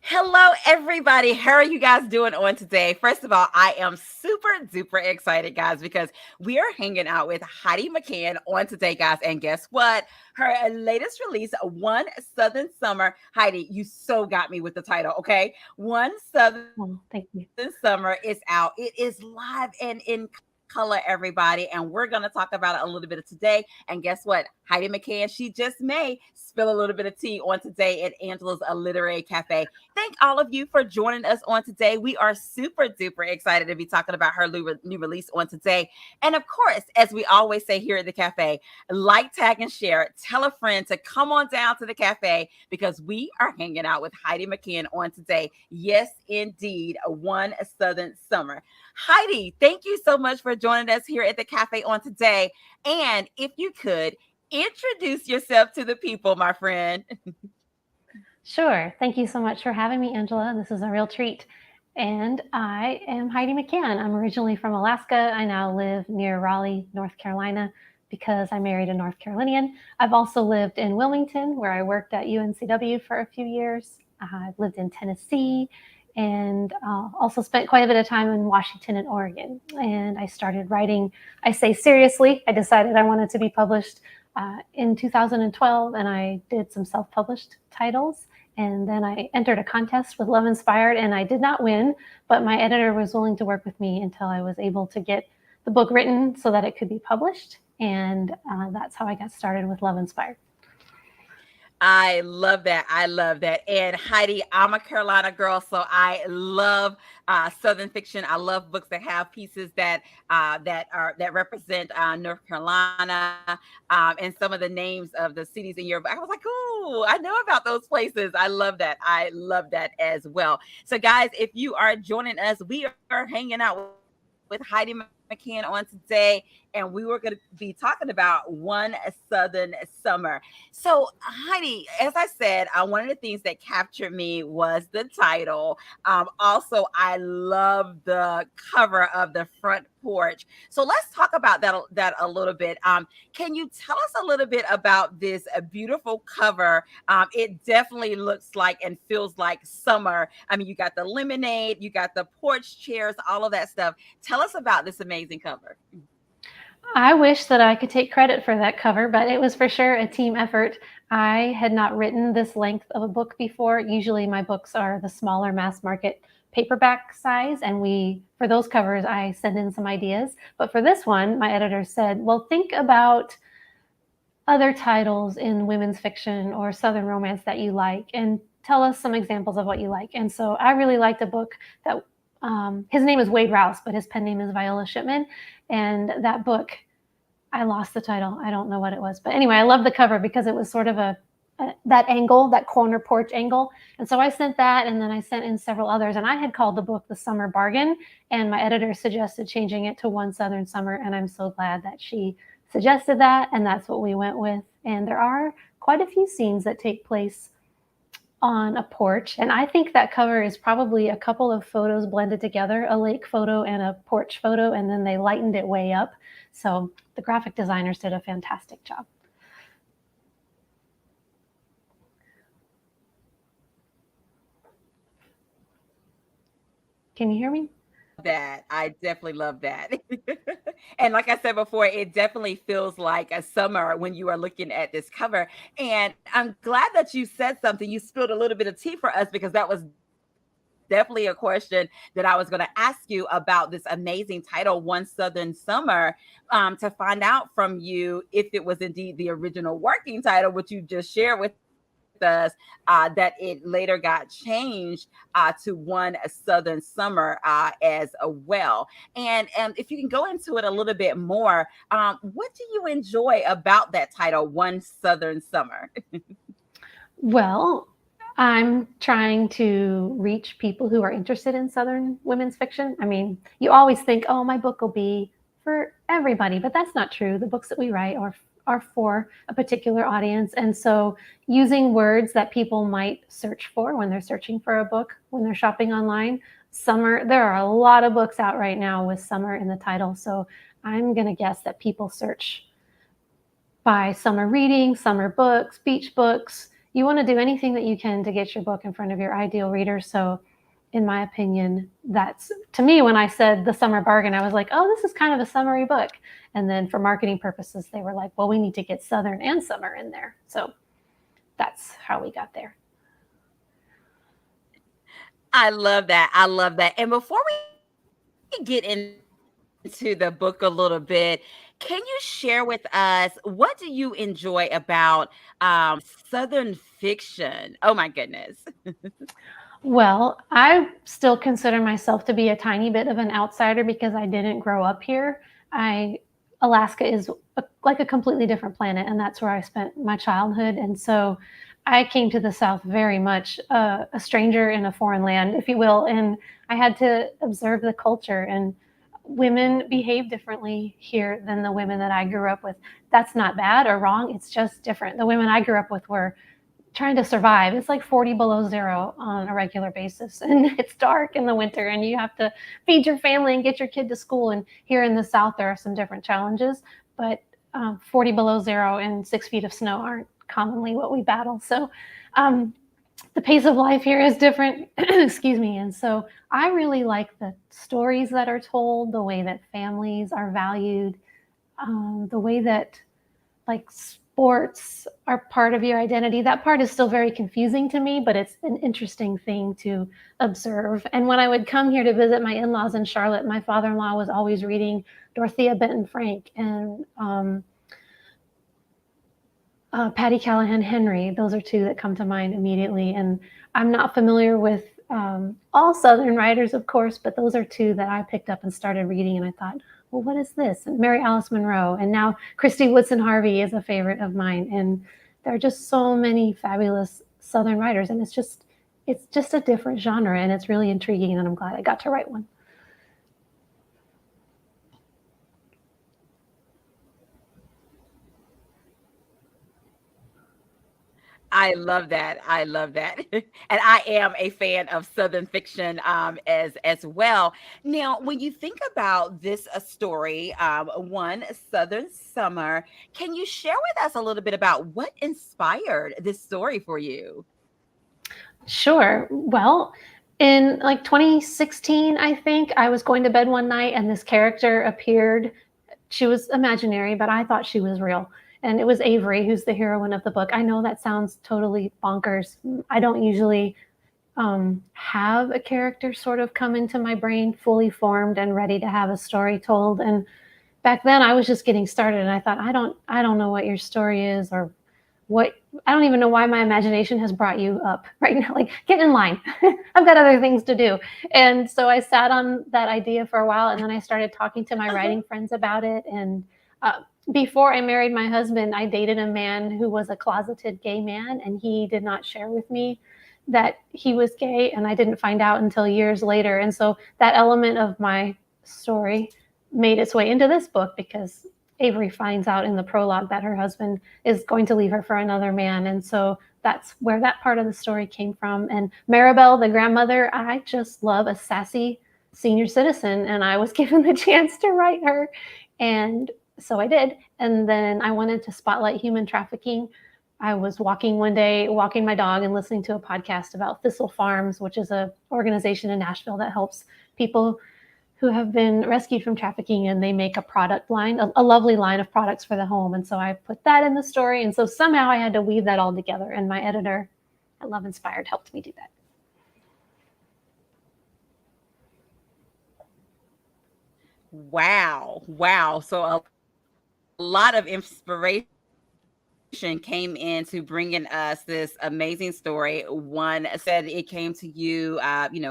Hello, everybody. How are you guys doing on today? First of all, I am super duper excited, guys, because we are hanging out with Heidi McCahan on today, guys. And guess what? Her latest release, One Southern Summer. Heidi, you so got me with the title, okay? One Southern Oh, thank you. Summer is out. It is live and in color, everybody. And we're going to talk about it a little bit of today. And guess what? Heidi McCahan, she just may spill a little bit of tea on today at Angela's A Literary Cafe. Thank all of you for joining us on today. We are super duper excited to be talking about her new release on today. And of course, as we always say here at the cafe, like, tag, and share. Tell a friend to come on down to the cafe because we are hanging out with Heidi McCahan on today. Yes, indeed, One Southern Summer. Heidi, thank you so much for joining us here at the cafe on today. And if you could introduce yourself to the people, my friend. Sure. Thank you so much for having me, Angela. This is a real treat. And I am Heidi McCahan. I'm originally from Alaska. I now live near Raleigh, North Carolina, because I married a North Carolinian. I've also lived in Wilmington, where I worked at UNCW for a few years. I've lived in Tennessee and also spent quite a bit of time in Washington and Oregon. And I started writing, I say seriously, I decided I wanted to be published in 2012, and I did some self-published titles. And then I entered a contest with Love Inspired, and I did not win, but my editor was willing to work with me until I was able to get the book written so that it could be published. And that's how I got started with Love Inspired. I love that. I love that. And Heidi, I'm a Carolina girl, so I love Southern fiction. I love books that have pieces that represent North Carolina and some of the names of the cities in your. I was like, oh, I know about those places. I love that. I love that as well. So, guys, if you are joining us, we are hanging out with Heidi McCahan on today, and we were going to be talking about One Southern Summer. So, Heidi, as I said, one of the things that captured me was the title. Also, I love the cover of the front porch. So let's talk about that a little bit. Can you tell us a little bit about this beautiful cover? It definitely looks like and feels like summer. I mean, you got the lemonade, you got the porch chairs, all of that stuff. Tell us about this amazing cover. I wish that I could take credit for that cover, but it was for sure a team effort. I had not written this length of a book before. Usually my books are the smaller mass market paperback size, and for those covers, I send in some ideas. But for this one, my editor said, well, think about other titles in women's fiction or Southern romance that you like, and tell us some examples of what you like. And so I really liked a book that his name is Wade Rouse, but his pen name is Viola Shipman. And that book, I lost the title. I don't know what it was. But anyway, I love the cover because it was sort of that angle, that corner porch angle. And so I sent that, and then I sent in several others. And I had called the book The Summer Bargain, and my editor suggested changing it to One Southern Summer. And I'm so glad that she suggested that, and that's what we went with. And there are quite a few scenes that take place on a porch. And I think that cover is probably a couple of photos blended together, a lake photo and a porch photo, and then they lightened it way up. So the graphic designers did a fantastic job. Can you hear me? That I definitely love that. And like I said before, it definitely feels like a summer when you are looking at this cover. And I'm glad that you said something. You spilled a little bit of tea for us because that was definitely a question that I was going to ask you about this amazing title, One Southern Summer, to find out from you if it was indeed the original working title, which you just shared with us, that it later got changed to One Southern Summer as well. And if you can go into it a little bit more, what do you enjoy about that title, One Southern Summer? Well, I'm trying to reach people who are interested in Southern women's fiction. I mean, you always think, oh, my book will be for everybody, but that's not true. The books that we write are for a particular audience. And so using words that people might search for when they're searching for a book, when they're shopping online, summer, there are a lot of books out right now with summer in the title. So I'm going to guess that people search by summer reading, summer books, beach books, You want to do anything that you can to get your book in front of your ideal reader. So, in my opinion, that's to me when I said the summer bargain, I was like, oh, this is kind of a summery book. And then for marketing purposes, they were like, well, we need to get Southern and summer in there. So that's how we got there. I love that. I love that. And before we get into the book a little bit, can you share with us what do you enjoy about Southern fiction? Oh my goodness. Well, I still consider myself to be a tiny bit of an outsider because I didn't grow up here. I Alaska is like a completely different planet, and that's where I spent my childhood. And so I came to the South very much a stranger in a foreign land, if you will, and I had to observe the culture. And women behave differently here than the women that I grew up with. That's not bad or wrong, it's just different. The women I grew up with were trying to survive. It's like 40 below zero on a regular basis, and it's dark in the winter, and you have to feed your family and get your kid to school. And here in the South, there are some different challenges, but 40 below zero and 6 feet of snow aren't commonly what we battle. So um, the pace of life here is different. Excuse me. And so I really like the stories that are told, the way that families are valued, the way that like sports are part of your identity. That part is still very confusing to me, but it's an interesting thing to observe. And when I would come here to visit my in laws in Charlotte, my father in law was always reading Dorothea Benton Frank and Patty Callahan Henry. Those are two that come to mind immediately. And I'm not familiar with all Southern writers, of course, but those are two that I picked up and started reading. And I thought, well, what is this? And Mary Alice Monroe. And now Christy Woodson Harvey is a favorite of mine. And there are just so many fabulous Southern writers. And it's just a different genre. And it's really intriguing. And I'm glad I got to write one. I love that. I love that. And I am a fan of Southern fiction as well. Now, when you think about this story, one Southern Summer, can you share with us a little bit about what inspired this story for you? Sure. Well, in like 2016, I think I was going to bed one night and this character appeared. She was imaginary, but I thought she was real. And it was Avery, who's the heroine of the book. I know that sounds totally bonkers. I don't usually have a character sort of come into my brain fully formed and ready to have a story told. And back then I was just getting started and I thought, I don't know what your story is or what. I don't even know why my imagination has brought you up right now. Like, get in line. I've got other things to do. And so I sat on that idea for a while, and then I started talking to my writing friends about it. And uh, before I married my husband, I dated a man who was a closeted gay man, and he did not share with me that he was gay, and I didn't find out until years later. And so that element of my story made its way into this book because Avery finds out in the prologue that her husband is going to leave her for another man. And so that's where that part of the story came from. And Maribel, the grandmother, I just love a sassy senior citizen. And I was given the chance to write her. And so I did. And then I wanted to spotlight human trafficking. I was walking one day, walking my dog and listening to a podcast about Thistle Farms, which is an organization in Nashville that helps people who have been rescued from trafficking, and they make a product line, a lovely line of products for the home. And so I put that in the story. And so somehow I had to weave that all together. And my editor at Love Inspired helped me do that. Wow. Wow. So a lot of inspiration came into bringing us this amazing story. One said it came to you,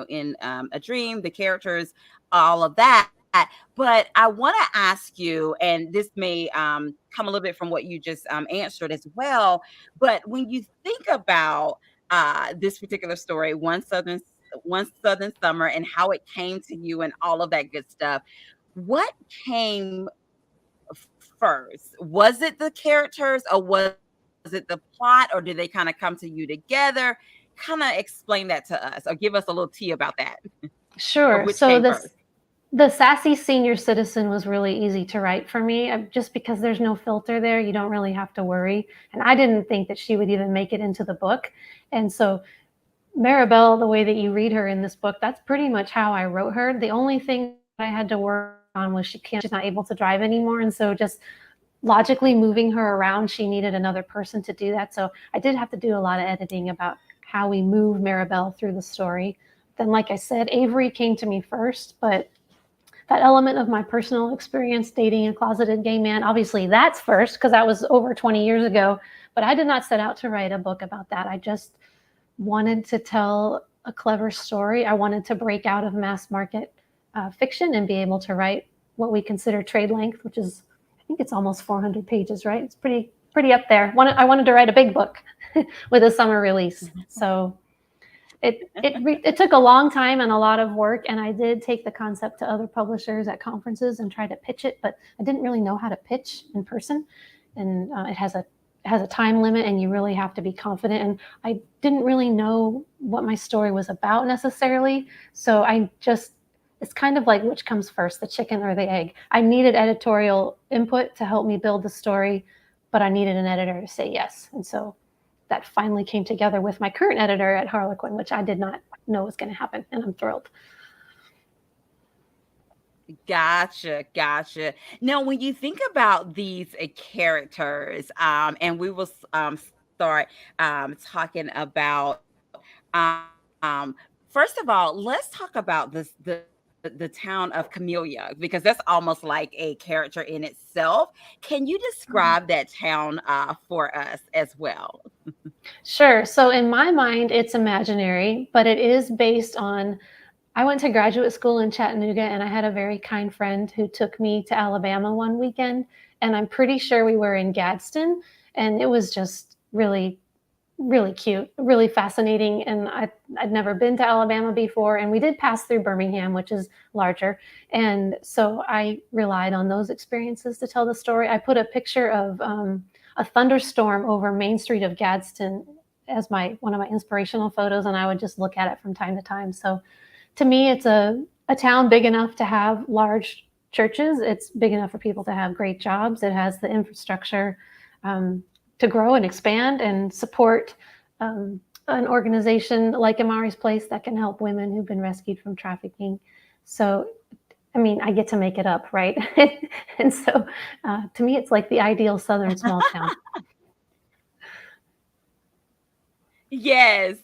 in a dream, the characters, all of that. But I want to ask you, and this may come a little bit from what you just answered as well. But when you think about this particular story, one Southern Summer, and how it came to you, and all of that good stuff, what came first? Was it the characters, or was it the plot, or did they kind of come to you together? Kind of explain that to us, or give us a little tea about that, or which came Sure. first. So The sassy senior citizen was really easy to write for me, just because there's no filter there. You don't really have to worry. And I didn't think that she would even make it into the book. And so Maribel, the way that you read her in this book, that's pretty much how I wrote her. The only thing I had to work on was she's not able to drive anymore. And so just logically moving her around, she needed another person to do that. So I did have to do a lot of editing about how we move Maribel through the story. Then, like I said, Avery came to me first, but that element of my personal experience dating a closeted gay man, obviously that's first because that was over 20 years ago. But I did not set out to write a book about that. I just wanted to tell a clever story. I wanted to break out of mass market fiction and be able to write what we consider trade length, which is, I think it's almost 400 pages, right? It's pretty up there. I wanted to write a big book with a summer release. So it took a long time and a lot of work, and I did take the concept to other publishers at conferences and try to pitch it, but I didn't really know how to pitch in person, and it has a time limit, and you really have to be confident. And I didn't really know what my story was about necessarily, so it's kind of like which comes first, the chicken or the egg. I needed editorial input to help me build the story, but I needed an editor to say yes, and so that finally came together with my current editor at Harlequin, which I did not know was going to happen, and I'm thrilled. Gotcha. Now, when you think about these characters, and we will start talking about, first of all, let's talk about the town of Camellia, because that's almost like a character in itself. Can you describe that town for us as well? Sure. So in my mind, it's imaginary, but it is based on. I went to graduate school in Chattanooga, and I had a very kind friend who took me to Alabama one weekend. And I'm pretty sure we were in Gadsden, and it was just really, really cute, really fascinating. And I'd never been to Alabama before, and we did pass through Birmingham, which is larger. And so I relied on those experiences to tell the story. I put a picture of a thunderstorm over Main Street of Gadsden as one of my inspirational photos, and I would just look at it from time to time. So to me, it's a town big enough to have large churches. It's big enough for people to have great jobs. It has the infrastructure to grow and expand and support an organization like Amari's Place that can help women who've been rescued from trafficking. So, I mean, I get to make it up, right? And so to me, it's like the ideal Southern small town. Yes.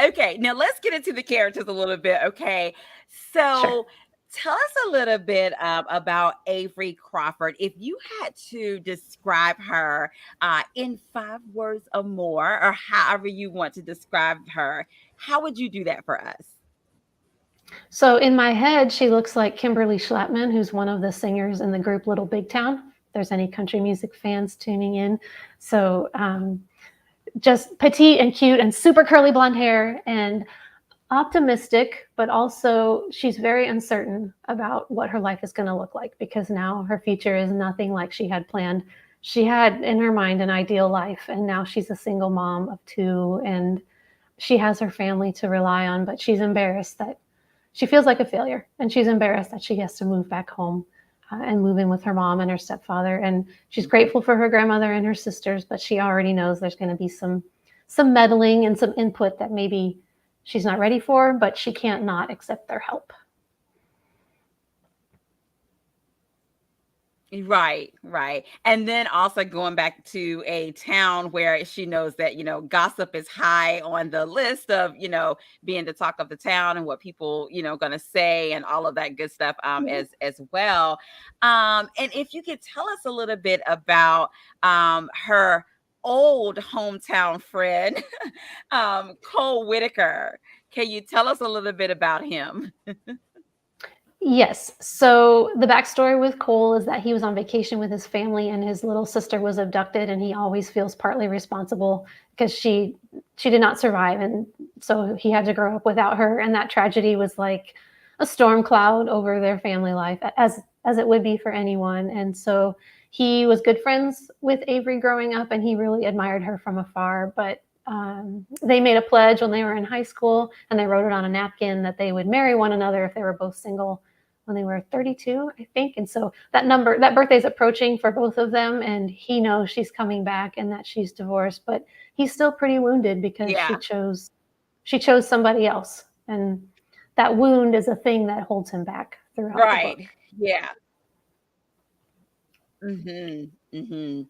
Okay, now let's get into the characters a little bit, okay? Sure. So, tell us a little bit about Avery Crawford. If you had to describe her in 5 words or more, or however you want to describe her, how would you do that for us? So in my head, she looks like Kimberly Schlappman, who's one of the singers in the group Little Big Town. If there's any country music fans tuning in. So just petite and cute and super curly blonde hair and optimistic, but also she's very uncertain about what her life is going to look like because now her future is nothing like she had planned. She had in her mind an ideal life, and now she's a single mom of two, and she has her family to rely on, but she's embarrassed that she feels like a failure, and she's embarrassed that she has to move back home and move in with her mom and her stepfather. And she's grateful for her grandmother and her sisters, but she already knows there's going to be some meddling and some input that maybe she's not ready for, but she can't not accept their help. Right. And then also going back to a town where she knows that, gossip is high on the list of, being the talk of the town and what people, going to say and all of that good stuff as well. And if you could tell us a little bit about her old hometown friend, Cole Whitaker. Can you tell us a little bit about him? Yes. So the backstory with Cole is that he was on vacation with his family and his little sister was abducted, and he always feels partly responsible because she did not survive, and so he had to grow up without her. And that tragedy was like a storm cloud over their family life, as it would be for anyone. And so he was good friends with Avery growing up, and he really admired her from afar. But they made a pledge when they were in high school, and they wrote it on a napkin that they would marry one another if they were both single when they were 32, I think. And so that birthday is approaching for both of them. And he knows she's coming back and that she's divorced, but he's still pretty wounded because Yeah. she chose somebody else. And that wound is a thing that holds him back throughout the book. Right. Yeah. Mhm. Mhm.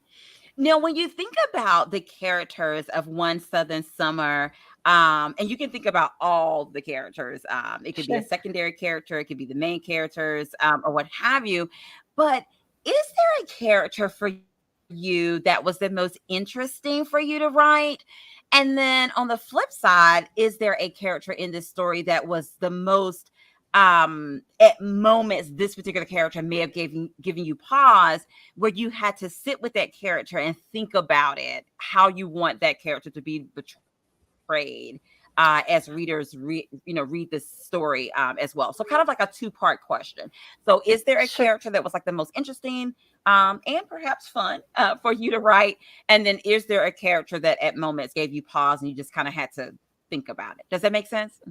Now, when you think about the characters of One Southern Summer, and you can think about all the characters, it could be a Sure. secondary character, it could be the main characters, or what have you. But is there a character for you that was the most interesting for you to write? And then on the flip side, is there a character in this story that was the most at moments this particular character may have given you pause where you had to sit with that character and think about it, how you want that character to be portrayed as readers read this story as well. So kind of like a two-part question. So is there a Sure. character that was like the most interesting and perhaps fun for you to write? And then is there a character that at moments gave you pause and you just kind of had to think about it? Does that make sense?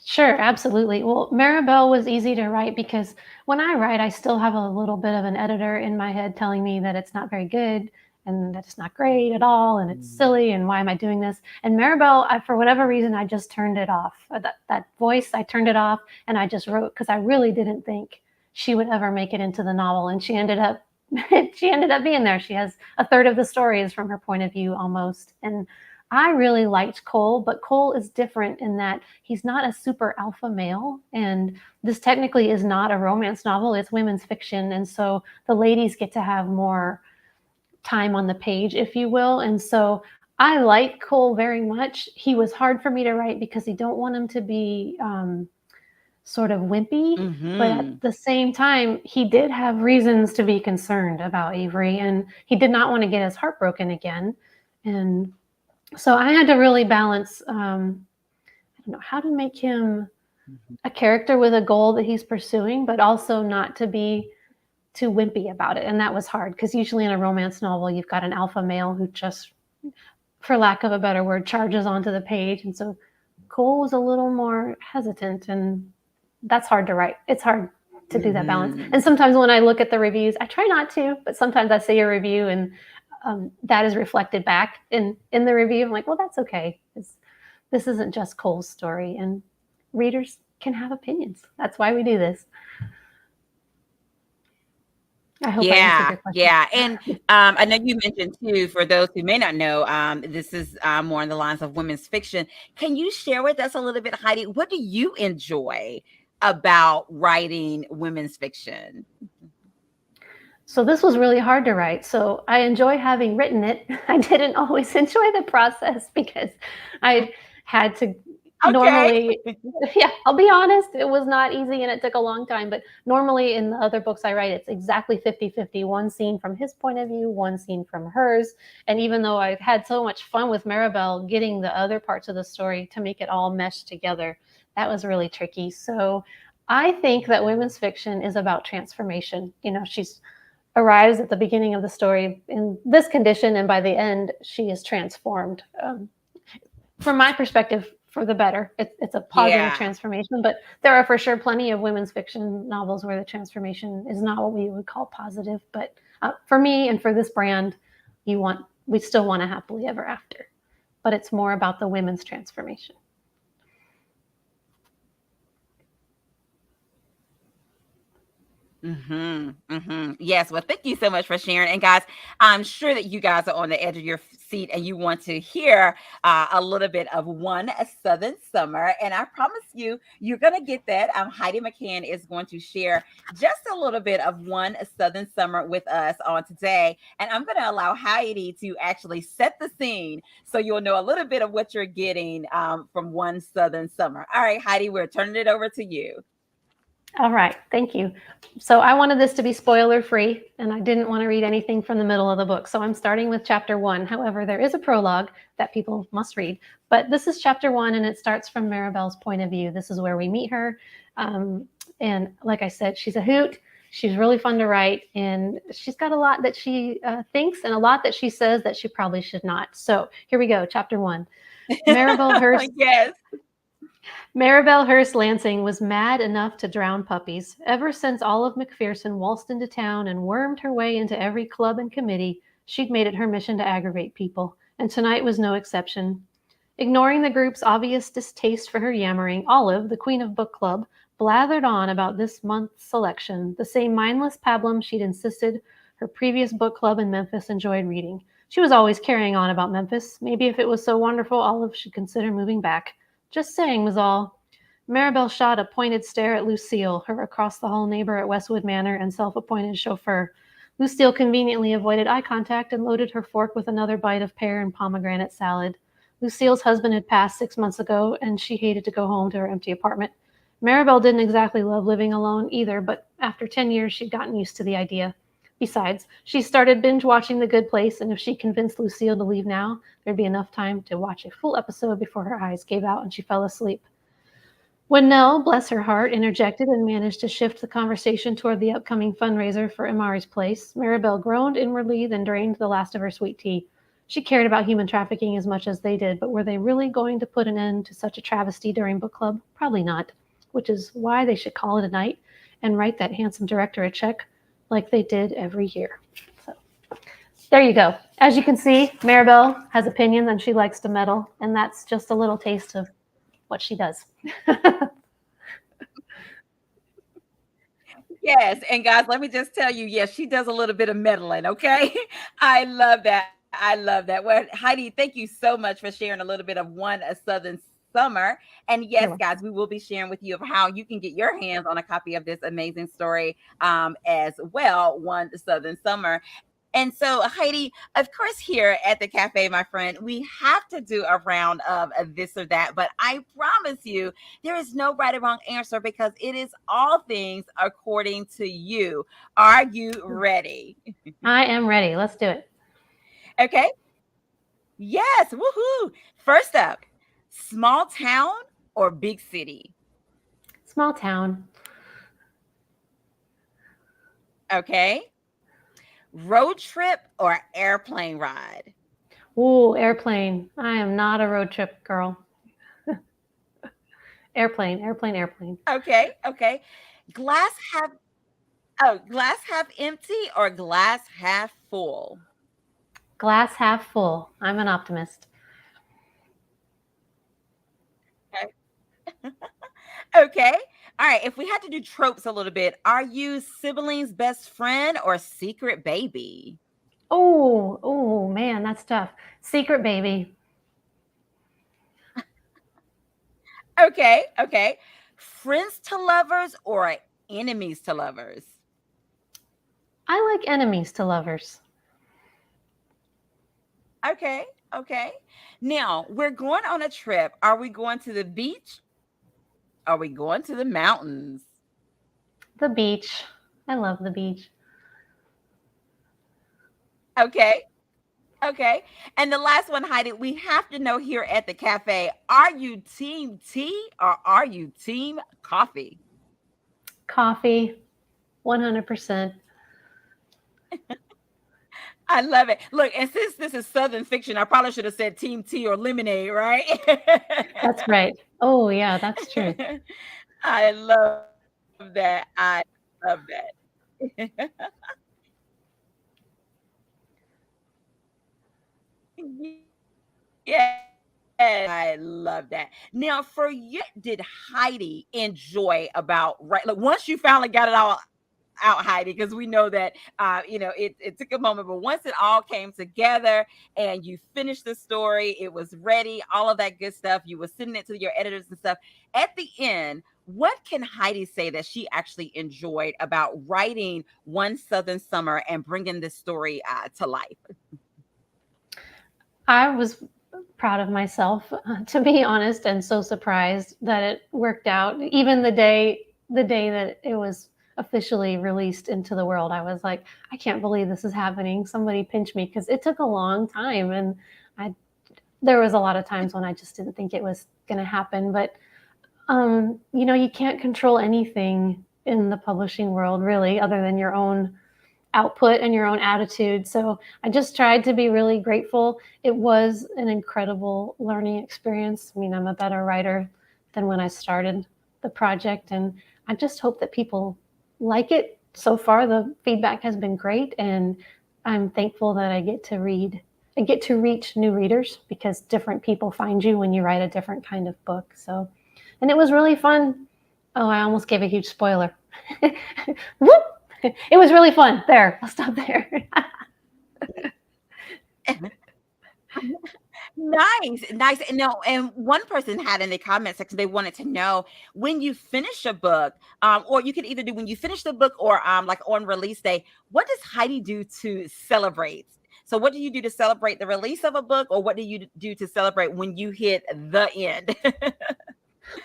Sure, absolutely. Well, Maribel was easy to write because when I write, I still have a little bit of an editor in my head telling me that it's not very good and that it's not great at all and it's Mm. silly and why am I doing this? And Maribel, for whatever reason, I just turned it off. That voice, I turned it off and I just wrote because I really didn't think she would ever make it into the novel, and she ended up she ended up being there. She has a third of the story is from her point of view almost, and I really liked Cole, but Cole is different in that he's not a super alpha male. And this technically is not a romance novel, it's women's fiction. And so the ladies get to have more time on the page, if you will. And so I like Cole very much. He was hard for me to write because I don't want him to be sort of wimpy. But at Mhm. the same time, he did have reasons to be concerned about Avery, and he did not want to get his heart broken again. And so I had to really balance, I don't know, how to make him Mhm. a character with a goal that he's pursuing, but also not to be too wimpy about it. And that was hard because usually in a romance novel, you've got an alpha male who just, for lack of a better word, charges onto the page. And so Cole was a little more hesitant, and that's hard to write. It's hard to do that balance. Mhm. And sometimes when I look at the reviews, I try not to, but sometimes I see a review and that is reflected back in the review. I'm like, well, that's okay. This isn't just Cole's story, and readers can have opinions. That's why we do this. I hope I answered Yeah, your question. yeah, and, I know you mentioned too, for those who may not know, this is, more on the lines of women's fiction. Can you share with us a little bit, Heidi, what do you enjoy about writing women's fiction? So this was really hard to write. So I enjoy having written it. I didn't always enjoy the process because I had to Okay. normally, yeah, I'll be honest, it was not easy and it took a long time. But normally in the other books I write, it's exactly 50-50. One scene from his point of view, one scene from hers. And even though I've had so much fun with Maribel getting the other parts of the story to make it all mesh together, that was really tricky. So I think that women's fiction is about transformation. She's arrives at the beginning of the story in this condition, and by the end, she is transformed. From my perspective, for the better. It's a positive Yeah. transformation, but there are for sure plenty of women's fiction novels where the transformation is not what we would call positive. But for me and for this brand, we still want a happily ever after, but it's more about the women's transformation. Yes. Well, thank you so much for sharing. And guys, I'm sure that you guys are on the edge of your seat and you want to hear a little bit of One Southern Summer. And I promise you, you're going to get that. Heidi McCahan is going to share just a little bit of One Southern Summer with us on today. And I'm going to allow Heidi to actually set the scene so you'll know a little bit of what you're getting from One Southern Summer. All right, Heidi, we're turning it over to you. All right, thank you. So I wanted this to be spoiler free, and I didn't want to read anything from the middle of the book. So I'm starting with chapter 1. However, there is a prologue that people must read. But this is chapter 1, and it starts from Maribel's point of view. This is where we meet her. And like I said, she's a hoot. She's really fun to write, and she's got a lot that she thinks and a lot that she says that she probably should not. So here we go, chapter 1. Maribel Hurst Yes. Maribel Hearst Lansing was mad enough to drown puppies. Ever since Olive McPherson waltzed into town and wormed her way into every club and committee, she'd made it her mission to aggravate people, and tonight was no exception. Ignoring the group's obvious distaste for her yammering, Olive, the queen of book club, blathered on about this month's selection, the same mindless pablum she'd insisted her previous book club in Memphis enjoyed reading. She was always carrying on about Memphis. Maybe if it was so wonderful, Olive should consider moving back. Just saying was all. Maribel shot a pointed stare at Lucille, her across the hall neighbor at Westwood Manor and self appointed chauffeur. Lucille conveniently avoided eye contact and loaded her fork with another bite of pear and pomegranate salad. Lucille's husband had passed 6 months ago, and she hated to go home to her empty apartment. Maribel didn't exactly love living alone either, but after 10 years, she'd gotten used to the idea. Besides, she started binge watching The Good Place, and if she convinced Lucille to leave now, there'd be enough time to watch a full episode before her eyes gave out and she fell asleep. When Nell, bless her heart, interjected and managed to shift the conversation toward the upcoming fundraiser for Imari's place, Maribel groaned inwardly, then drained the last of her sweet tea. She cared about human trafficking as much as they did, but were they really going to put an end to such a travesty during book club? Probably not, which is why they should call it a night and write that handsome director a check like they did every year. So there you go. As you can see, Maribel has opinions and she likes to meddle, and that's just a little taste of what she does. Yes, and guys, let me just tell you, yes, she does a little bit of meddling, okay? I love that. I love that. Well, Heidi, thank you so much for sharing a little bit of a Southern Summer. And yes, You're guys, we will be sharing with you of how you can get your hands on a copy of this amazing story as well, One Southern Summer. And so, Heidi, of course, here at the cafe, my friend, we have to do a round of this or that. But I promise you, there is no right or wrong answer because it is all things according to you. Are you ready? I am ready. Let's do it. Okay. Yes. Woohoo. First up, small town or big city? Small town. Okay. Road trip or airplane ride? Ooh, airplane. I am not a road trip girl. Airplane, airplane, airplane. Okay. Okay. Glass half glass half empty or glass half full? Glass half full. I'm an optimist. Okay. Okay. All right. If we had to do tropes a little bit, are you siblings' best friend or secret baby? Oh, man, that's tough. Secret baby. Okay. Okay. Friends to lovers or enemies to lovers? I like enemies to lovers. Okay. Okay. Now we're going on a trip. Are we going to the beach? Are we going to the mountains? The beach. I love the beach. Okay. Okay. And the last one, Heidi, we have to know here at the cafe, are you team tea or are you team coffee? Coffee. 100%. I love it. Look, and since this is Southern fiction, I probably should have said team tea or lemonade, right? That's right. Oh, yeah, that's true. I love that. I love that. Yes, I love that. Now, for you, did Heidi enjoy about right? Look, once you finally got it all out, Heidi, because we know that it took a moment, but once it all came together and you finished the story, it was ready, all of that good stuff. You were sending it to your editors and stuff. At the end, what can Heidi say that she actually enjoyed about writing One Southern Summer and bringing this story to life? I was proud of myself, to be honest, and so surprised that it worked out. Even the day that it was officially released into the world, I was like, I can't believe this is happening. Somebody pinch me because it took a long time, and I there was a lot of times when I just didn't think it was going to happen. But you can't control anything in the publishing world really, other than your own output and your own attitude. So I just tried to be really grateful. It was an incredible learning experience. I mean, I'm a better writer than when I started the project. And I just hope that people like it. So far, the feedback has been great, and I'm thankful that I get to reach new readers because different people find you when you write a different kind of book. So, and it was really fun. Oh, I almost gave a huge spoiler. Whoop! It was really fun. There, I'll stop there. Nice, nice. And no, and one person had in the comment section, they wanted to know when you finish a book, or you could either do when you finish the book or like on release day, what does Heidi do to celebrate? So what do you do to celebrate the release of a book, or what do you do to celebrate when you hit the end?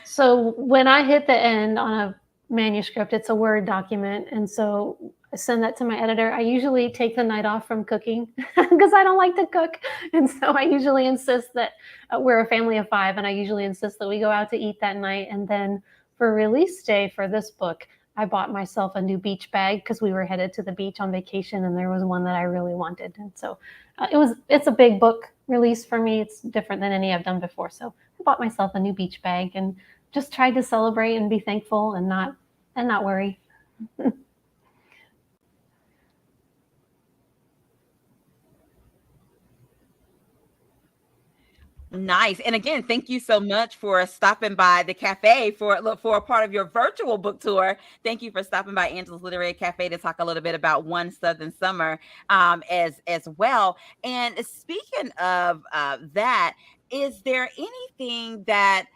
So when I hit the end on a manuscript, it's a Word document. And so I send that to my editor. I usually take the night off from cooking because I don't like to cook. And so I usually insist that we're a family of 5, and I usually insist that we go out to eat that night. And then for release day for this book, I bought myself a new beach bag because we were headed to the beach on vacation, and there was one that I really wanted. And so it's a big book release for me. It's different than any I've done before. So I bought myself a new beach bag and just tried to celebrate and be thankful and not worry. Nice. And again, thank you so much for stopping by the cafe for a part of your virtual book tour. Thank you for stopping by Angela's Literary Cafe to talk a little bit about One Southern Summer as well. And speaking of that, is there anything that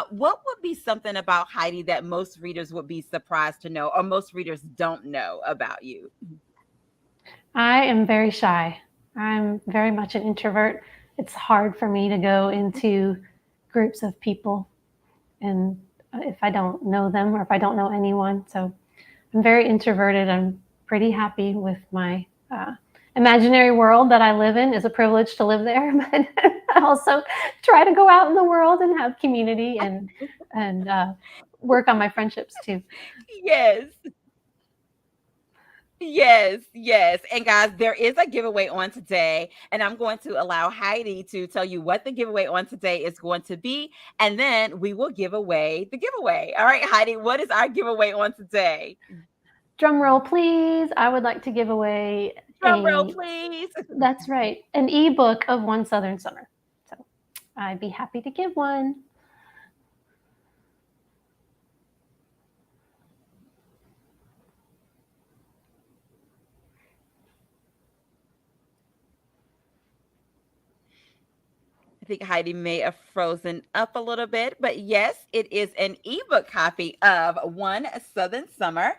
what would be something about Heidi that most readers would be surprised to know, or most readers don't know about you? I am very shy. I'm very much an introvert. It's hard for me to go into groups of people and if I don't know them or if I don't know anyone. So I'm very introverted. I'm pretty happy with my imaginary world that I live in. Is a privilege to live there, but I also try to go out in the world and have community and work on my friendships too. Yes. Yes, yes. And guys, there is a giveaway on today, and I'm going to allow Heidi to tell you what the giveaway on today is going to be, and then we will give away the giveaway. All right, Heidi, what is our giveaway on today? Drum roll, please. I would like to give away Drum roll, a please. that's right, an ebook of One Southern Summer. So I'd be happy to give one. I think Heidi may have frozen up a little bit, but yes, it is an ebook copy of One Southern Summer.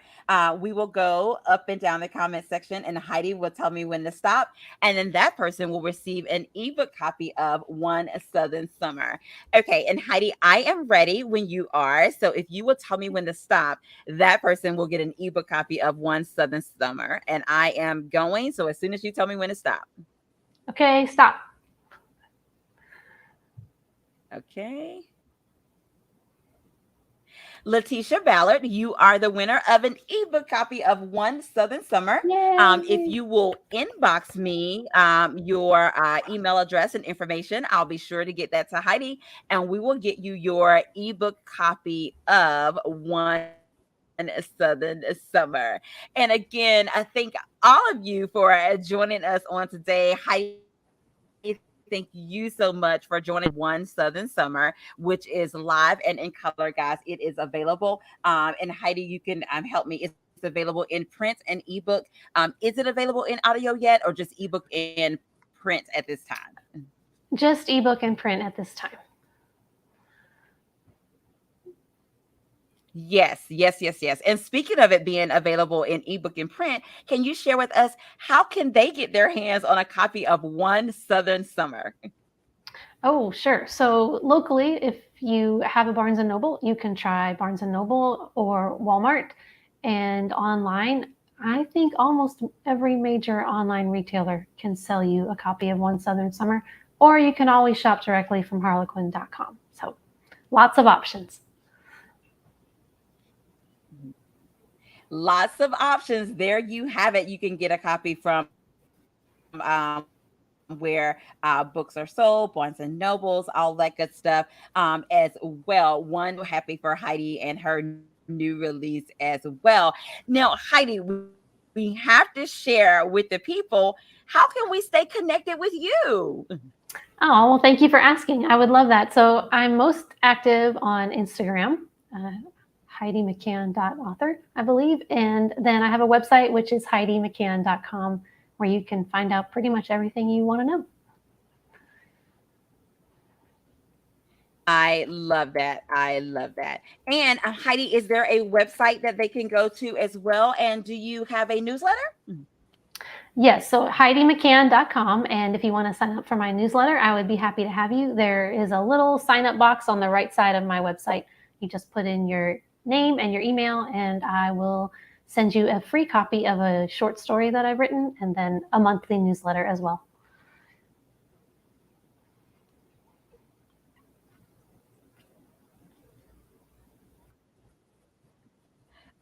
We will go up and down the comment section, and Heidi will tell me when to stop, and then that person will receive an ebook copy of One Southern Summer. Okay, and Heidi, I am ready when you are. So if you will tell me when to stop, that person will get an ebook copy of One Southern Summer, and I am going. So as soon as you tell me when to stop. Okay, stop. Okay. Letitia Ballard, you are the winner of an ebook copy of One Southern Summer. If Yay. you will inbox me your email address and information, I'll be sure to get that to Heidi, and we will get you your ebook copy of One Southern Summer. And again, I thank all of you for joining us on today. Heidi, thank you so much for joining One Southern Summer, which is live and in color, guys. It is available. And Heidi, you can help me. It's available in print and ebook. Is it available in audio yet, or just ebook and print at this time? Just ebook and print at this time. Yes, yes, yes, yes. And speaking of it being available in ebook and print, can you share with us how can they get their hands on a copy of One Southern Summer? Oh, sure. So locally, if you have a Barnes and Noble, you can try Barnes and Noble or Walmart. And online, I think almost every major online retailer can sell you a copy of One Southern Summer, or you can always shop directly from harlequin.com. So lots of options. Lots of options. There you have it. You can get a copy from One Southern Summer. where books are sold, Barnes and Nobles, all that good stuff, as well. One, happy for Heidi and her new release as well. Now, Heidi, we have to share with the people, how can we stay connected with you? Oh, well, thank you for asking. I would love that. So I'm most active on Instagram, uh, HeidiMcCahan.author, I believe. And then I have a website, which is HeidiMcCahan.com, where you can find out pretty much everything you want to know. I love that. I love that. And Heidi, is there a website that they can go to as well? And do you have a newsletter? Yes, so HeidiMcCann.com. And if you want to sign up for my newsletter, I would be happy to have you. There is a little sign up box on the right side of my website. You just put in your name and your email, and I will send you a free copy of a short story that I've written and then a monthly newsletter as well.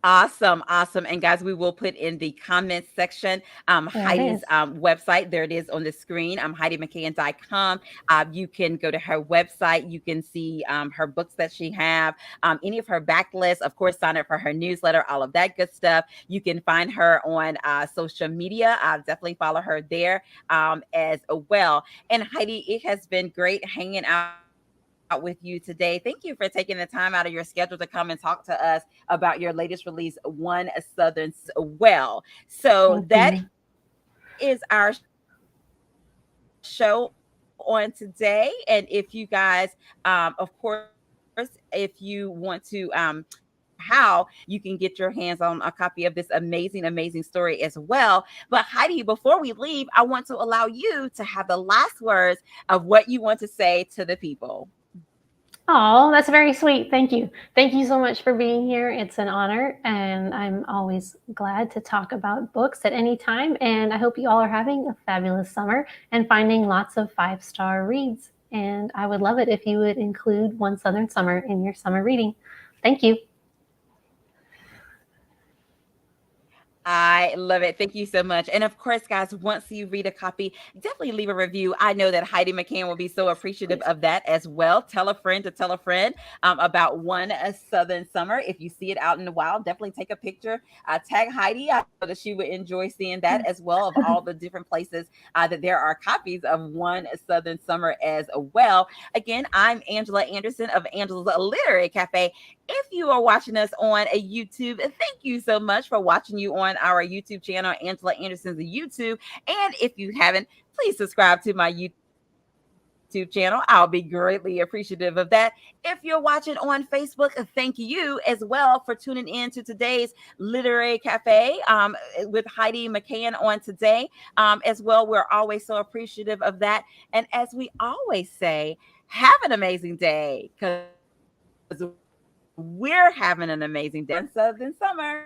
Awesome, awesome. And guys, we will put in the comments section There it Heidi's is. website. There it is on the screen, HeidiMcCahan.com. You can go to her website. You can see her books that she have, any of her backlists. Of course, sign up for her newsletter, all of that good stuff. You can find her on social media. Definitely follow her there as well. And Heidi, it has been great hanging out with you today. Thank you for taking the time out of your schedule to come and talk to us about your latest release, One Southern Well. So Thank that you. is our show on today. And if you guys, of course, if you want to how you can get your hands on a copy of this amazing story as well. But Heidi, before we leave, I want to allow you to have the last words of what you want to say to the people. Oh, that's very sweet. Thank you. Thank you so much for being here. It's an honor, and I'm always glad to talk about books at any time. And I hope you all are having a fabulous summer and finding lots of five-star reads. And I would love it if you would include One Southern Summer in your summer reading. Thank you. I love it. Thank you so much. And of course, guys, once you read a copy, definitely leave a review. I know that Heidi McCahan will be so appreciative Please. of that as well. Tell a friend to tell a friend about One Southern Summer. If you see it out in the wild, definitely take a picture, tag Heidi. I know that she would enjoy seeing that as well, of all the different places that there are copies of One Southern Summer as well. Again, I'm Angela Anderson of Angela's Literary Cafe. If you are watching us on a YouTube, thank you so much for watching you on our YouTube channel, Angela Anderson's YouTube. And if you haven't, please subscribe to my YouTube channel. I'll be greatly appreciative of that. If you're watching on Facebook, thank you as well for tuning in to today's Literary Cafe with Heidi McCahan on today. As well, we're always so appreciative of that. And as we always say, have an amazing day because we're having an amazing day. One Southern Summer.